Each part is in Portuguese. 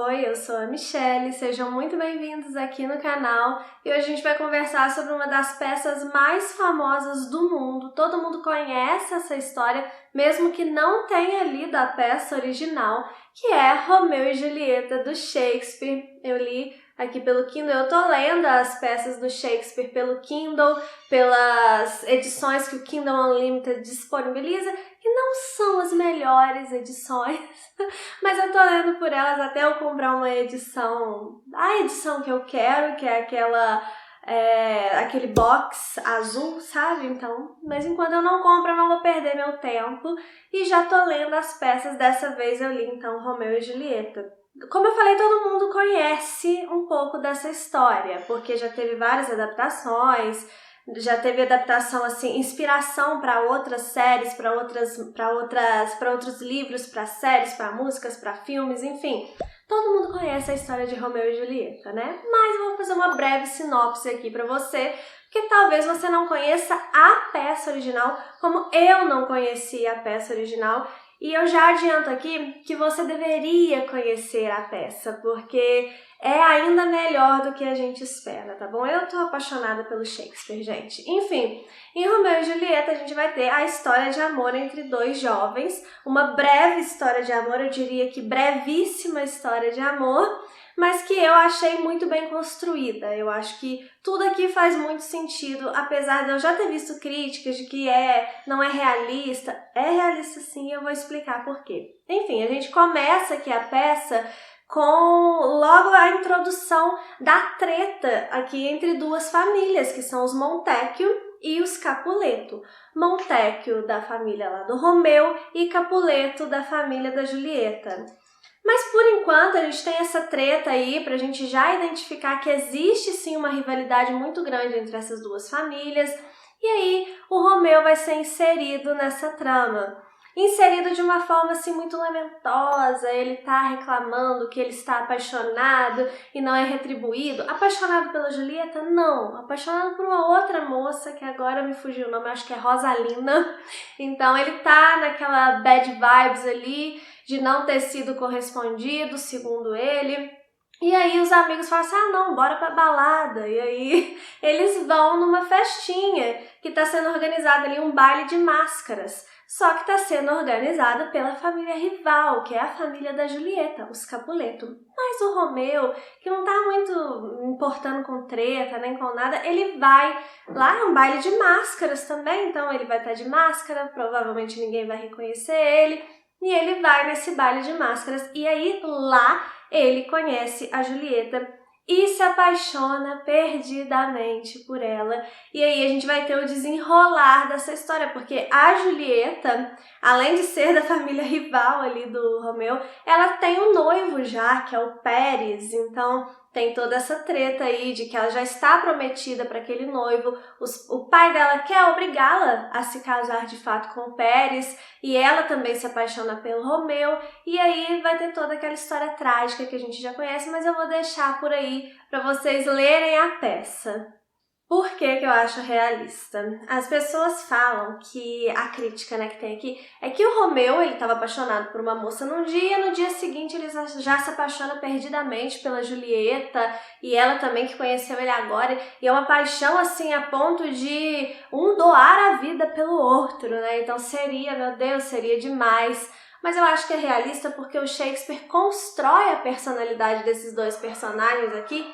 Oi, eu sou a Michelle, sejam muito bem-vindos aqui no canal e hoje a gente vai conversar sobre uma das peças mais famosas do mundo. Todo mundo conhece essa história, mesmo que não tenha lido a peça original, que é Romeu e Julieta, do Shakespeare. Eu li aqui pelo Kindle, eu tô lendo as peças do Shakespeare pelo Kindle, pelas edições que o Kindle Unlimited disponibiliza, que não são as melhores edições, mas eu tô lendo por elas até eu comprar uma edição, a edição que eu quero, que é aquele box azul, sabe? Então, mas enquanto eu não compro, eu não vou perder meu tempo e já tô lendo as peças. Dessa vez eu li então Romeu e Julieta. Como eu falei, todo mundo conhece um pouco dessa história, porque já teve várias adaptações, já teve adaptação, assim, inspiração para outras séries, para outros livros, para séries, para músicas, para filmes, enfim. Todo mundo conhece a história de Romeu e Julieta, né? Mas eu vou fazer uma breve sinopse aqui para você, porque talvez você não conheça a peça original, como eu não conhecia a peça original. E eu já adianto aqui que você deveria conhecer a peça, porque é ainda melhor do que a gente espera, tá bom? Eu tô apaixonada pelo Shakespeare, gente. Enfim, em Romeu e Julieta a gente vai ter a história de amor entre dois jovens, uma breve história de amor, eu diria que brevíssima história de amor, mas que eu achei muito bem construída. Eu acho que tudo aqui faz muito sentido, apesar de eu já ter visto críticas de que não é realista. É realista sim, eu vou explicar por quê. Enfim, a gente começa aqui a peça com logo a introdução da treta aqui entre duas famílias, que são os Montecchio e os Capuleto. Montecchio da família lá do Romeu e Capuleto da família da Julieta. Mas por enquanto a gente tem essa treta aí pra gente já identificar que existe sim uma rivalidade muito grande entre essas duas famílias, e aí o Romeu vai ser inserido nessa trama. Inserido de uma forma assim muito lamentosa, ele tá reclamando que ele está apaixonado e não é retribuído. Apaixonado pela Julieta? Não. Apaixonado por uma outra moça, que agora me fugiu o nome, acho que é Rosalina. Então ele tá naquela bad vibes ali, de não ter sido correspondido, segundo ele. E aí os amigos falam assim, ah não, bora pra balada. E aí eles vão numa festinha que tá sendo organizada ali, um baile de máscaras. Só que está sendo organizada pela família rival, que é a família da Julieta, os Capuleto. Mas o Romeu, que não tá muito importando com treta, nem com nada, ele vai lá, é um baile de máscaras também, então ele vai estar de máscara, provavelmente ninguém vai reconhecer ele, e ele vai nesse baile de máscaras, e aí lá ele conhece a Julieta e se apaixona perdidamente por ela. E aí a gente vai ter o desenrolar dessa história, porque a Julieta, além de ser da família rival ali do Romeu, ela tem um noivo já, que é o Pérez, então tem toda essa treta aí de que ela já está prometida para aquele noivo, o pai dela quer obrigá-la a se casar de fato com o Pérez, e ela também se apaixona pelo Romeu, e aí vai ter toda aquela história trágica que a gente já conhece, mas eu vou deixar por aí para vocês lerem a peça. Por que que eu acho realista? As pessoas falam que a crítica, né, que tem aqui é que o Romeu, ele estava apaixonado por uma moça num dia, no dia seguinte ele já se apaixona perdidamente pela Julieta, e ela também que conheceu ele agora, e é uma paixão assim a ponto de um doar a vida pelo outro, né? Então seria, meu Deus, seria demais. Mas eu acho que é realista porque o Shakespeare constrói a personalidade desses dois personagens aqui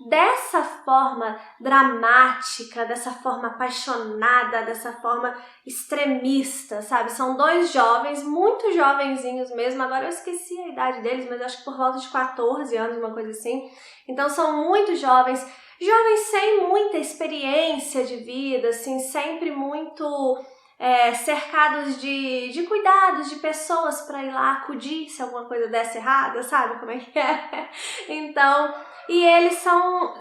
dessa forma dramática, dessa forma apaixonada, dessa forma extremista, sabe? São dois jovens, muito jovenzinhos mesmo, agora eu esqueci a idade deles, mas acho que por volta de 14 anos, uma coisa assim. Então são muito jovens, jovens sem muita experiência de vida, assim, sempre muito cercados de cuidados, de pessoas para ir lá acudir se alguma coisa desse errada, sabe como é que é? Então, e eles são,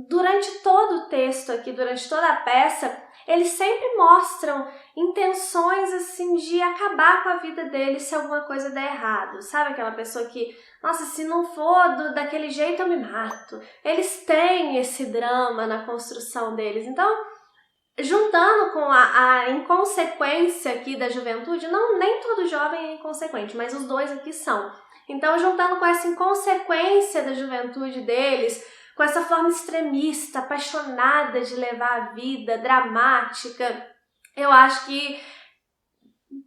durante todo o texto aqui, durante toda a peça, eles sempre mostram intenções assim de acabar com a vida deles se alguma coisa der errado, sabe aquela pessoa que, nossa, se não for daquele jeito eu me mato. Eles têm esse drama na construção deles, então juntando com a inconsequência aqui da juventude, não, nem todo jovem é inconsequente, mas os dois aqui são. Então, juntando com essa inconsequência da juventude deles, com essa forma extremista, apaixonada de levar a vida, dramática, eu acho que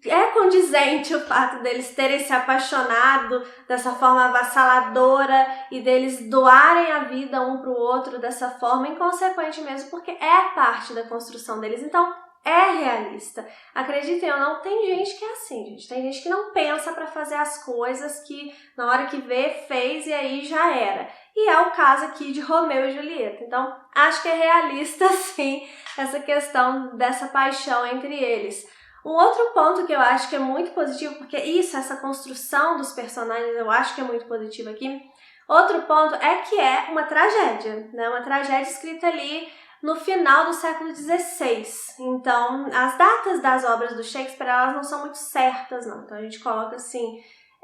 é condizente o fato deles terem se apaixonado dessa forma avassaladora e deles doarem a vida um para o outro dessa forma inconsequente mesmo, porque é parte da construção deles. Então, é realista. Acreditem ou não, tem gente que é assim, gente. Tem gente que não pensa para fazer as coisas, que na hora que vê, fez e aí já era. E é o caso aqui de Romeu e Julieta. Então, acho que é realista sim essa questão dessa paixão entre eles. Um outro ponto que eu acho que é muito positivo, porque essa construção dos personagens eu acho que é muito positivo aqui. Outro ponto é que é uma tragédia, né? Uma tragédia escrita ali no final do século XVI. Então, as datas das obras do Shakespeare, elas não são muito certas, não. Então, a gente coloca assim,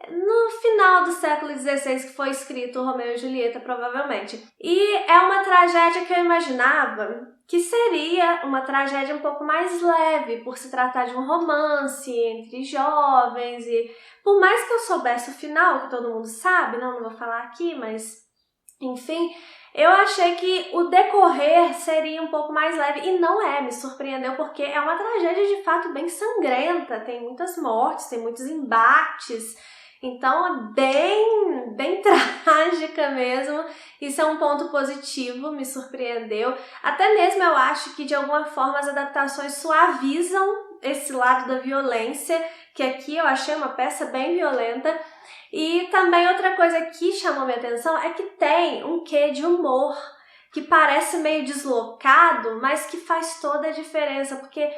no final do século XVI que foi escrito Romeu e Julieta, provavelmente. E é uma tragédia que eu imaginava que seria uma tragédia um pouco mais leve, por se tratar de um romance entre jovens, e por mais que eu soubesse o final, que todo mundo sabe, não vou falar aqui, mas enfim, eu achei que o decorrer seria um pouco mais leve, e não é, me surpreendeu, porque é uma tragédia de fato bem sangrenta, tem muitas mortes, tem muitos embates, então é bem trágica mesmo. Isso é um ponto positivo, me surpreendeu. Até mesmo eu acho que de alguma forma as adaptações suavizam esse lado da violência, que aqui eu achei uma peça bem violenta. E também outra coisa que chamou minha atenção é que tem um quê de humor, que parece meio deslocado, mas que faz toda a diferença, porque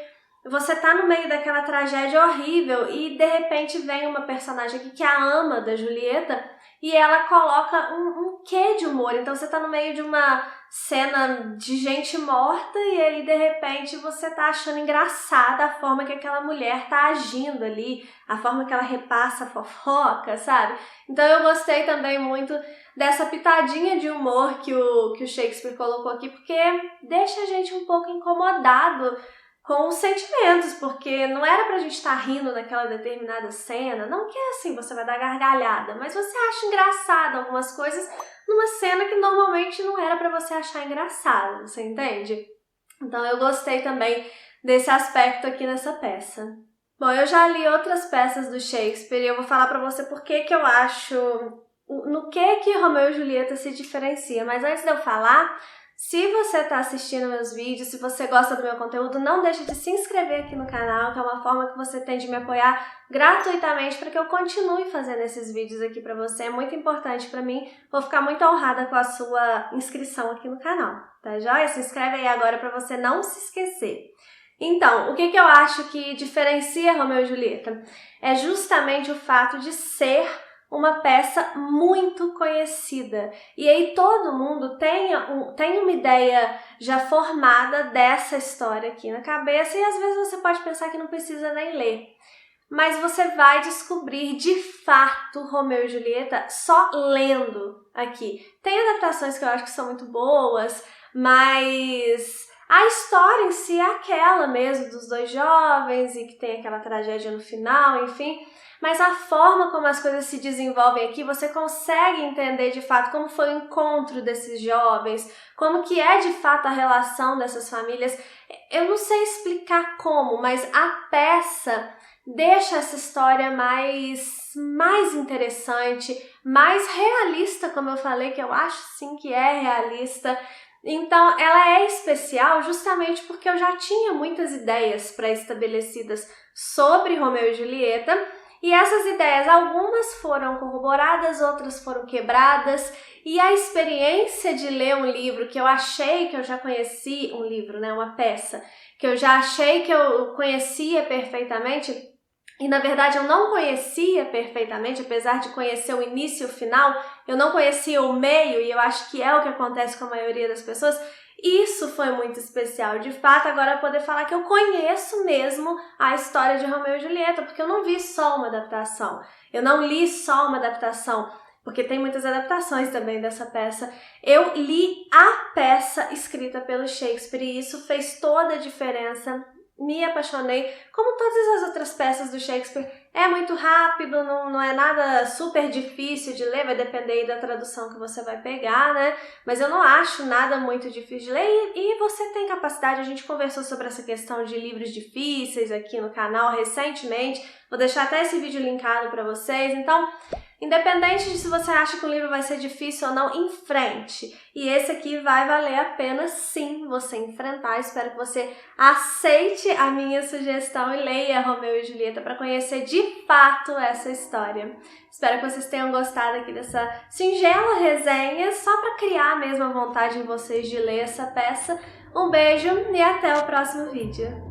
você tá no meio daquela tragédia horrível e de repente vem uma personagem aqui que é a ama da Julieta e ela coloca um quê de humor. Então você tá no meio de uma cena de gente morta e aí de repente você tá achando engraçada a forma que aquela mulher tá agindo ali, a forma que ela repassa a fofoca, sabe? Então eu gostei também muito dessa pitadinha de humor que o Shakespeare colocou aqui, porque deixa a gente um pouco incomodado com os sentimentos, porque não era pra gente estar rindo naquela determinada cena, não que é assim, você vai dar gargalhada, mas você acha engraçado algumas coisas numa cena que normalmente não era pra você achar engraçado, você entende? Então eu gostei também desse aspecto aqui nessa peça. Bom, eu já li outras peças do Shakespeare e eu vou falar pra você por que eu acho, no que Romeu e Julieta se diferencia, mas antes de eu falar, se você está assistindo meus vídeos, se você gosta do meu conteúdo, não deixe de se inscrever aqui no canal, que é uma forma que você tem de me apoiar gratuitamente para que eu continue fazendo esses vídeos aqui para você. É muito importante para mim, vou ficar muito honrada com a sua inscrição aqui no canal, tá joia? Se inscreve aí agora para você não se esquecer. Então, o que eu acho que diferencia Romeu e Julieta? É justamente o fato de ser uma peça muito conhecida. E aí todo mundo tem uma ideia já formada dessa história aqui na cabeça e às vezes você pode pensar que não precisa nem ler. Mas você vai descobrir de fato Romeu e Julieta só lendo aqui. Tem adaptações que eu acho que são muito boas, mas a história em si é aquela mesmo dos dois jovens e que tem aquela tragédia no final, enfim. Mas a forma como as coisas se desenvolvem aqui, você consegue entender de fato como foi o encontro desses jovens, como que é de fato a relação dessas famílias. Eu não sei explicar como, mas a peça deixa essa história mais interessante, mais realista, como eu falei, que eu acho sim que é realista. Então, ela é especial justamente porque eu já tinha muitas ideias pré-estabelecidas sobre Romeu e Julieta, e essas ideias, algumas foram corroboradas, outras foram quebradas, e a experiência de ler um livro que eu achei que eu já conheci, um livro, né, uma peça, que eu já achei que eu conhecia perfeitamente, e na verdade eu não conhecia perfeitamente, apesar de conhecer o início e o final, eu não conhecia o meio, e eu acho que é o que acontece com a maioria das pessoas. Isso foi muito especial, de fato, agora poder falar que eu conheço mesmo a história de Romeu e Julieta, porque eu não vi só uma adaptação, eu não li só uma adaptação. porque tem muitas adaptações também dessa peça. Eu li a peça escrita pelo Shakespeare e isso fez toda a diferença. Me apaixonei, como todas as outras peças do Shakespeare. É muito rápido, não é nada super difícil de ler, vai depender aí da tradução que você vai pegar, né? Mas eu não acho nada muito difícil de ler e você tem capacidade. A gente conversou sobre essa questão de livros difíceis aqui no canal recentemente. Vou deixar até esse vídeo linkado para vocês. Então, independente de se você acha que o livro vai ser difícil ou não, em frente. E esse aqui vai valer a pena sim você enfrentar. Espero que você aceite a minha sugestão e leia Romeu e Julieta para conhecer de fato essa história. Espero que vocês tenham gostado aqui dessa singela resenha, só para criar mesmo a vontade em vocês de ler essa peça. Um beijo e até o próximo vídeo.